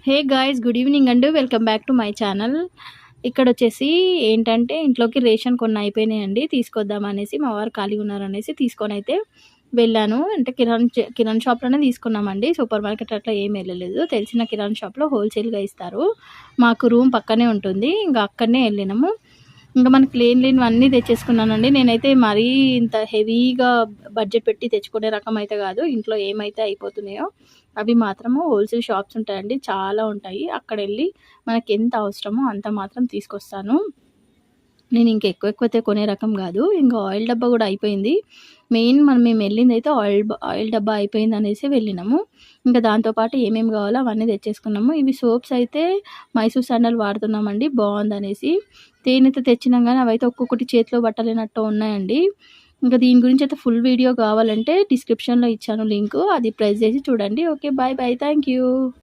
హే guys, good evening అండి. Welcome back to my channel. ఇక్కడొచ్చేసి ఏంటంటే ఇంట్లోకి రేషన్ కొన్ని అయిపోయినాయండి. తీసుకొద్దామనేసి మా వారు ఖాళీగా ఉన్నారనేసి తీసుకొనైతే వెళ్ళాను. అంటే కిరాణా షాప్‌లోనే తీసుకున్నామండి. సూపర్ మార్కెట్ అట్లా ఏమి వెళ్ళలేదు. తెలిసిన కిరాణా షాప్‌లో హోల్‌సేల్‌గా ఇస్తారు. మాకు రూమ్ పక్కనే ఉంటుంది. ఇంక అక్కడనే వెళ్ళినాము. ఇంక మనకి లేనివన్నీ తెచ్చేసుకున్నానండి. నేనైతే మరీ ఇంత హెవీగా బడ్జెట్ పెట్టి తెచ్చుకునే రకం అయితే కాదు. ఇంట్లో ఏమైతే అయిపోతున్నాయో అవి మాత్రము హోల్‌సేల్ షాప్స్ ఉంటాయండి. చాలా ఉంటాయి. అక్కడెళ్ళి మనకెంత అవసరమో అంత మాత్రం తీసుకొస్తాను. నేను ఇంక ఎక్కువైతే కొనే రకం గాదు. ఇంక ఆయిల్ డబ్బా గూడా అయిపోయింది. మెయిన్ మేమెళ్ళిందైతే ఆయిల్ డబ్బా అయిపోయిందనేసి వెళ్ళినాము. ఇంకా దాంతో పాటు ఏమేమి గావాలో అవన్నీ తెచ్చేసుకున్నాము. ఇవి సోప్స్ అయితే మైసూర్ శాండల్ వాడుతున్నామండి బావుందనేసి. తేనైతే తెచ్చినాం గానీ అవైతే ఒక్కొక్కటి చేతిలో పట్టలేనట్టు ఉన్నాయండి. ఇంకా దీని గురించయితే ఫుల్ వీడియో కావాలంటే డిస్క్రిప్షన్‌లో ఇచ్చాను లింకు. అది ప్రెస్ చేసి చూడండి. ఓకే. బాయ్. Thank you.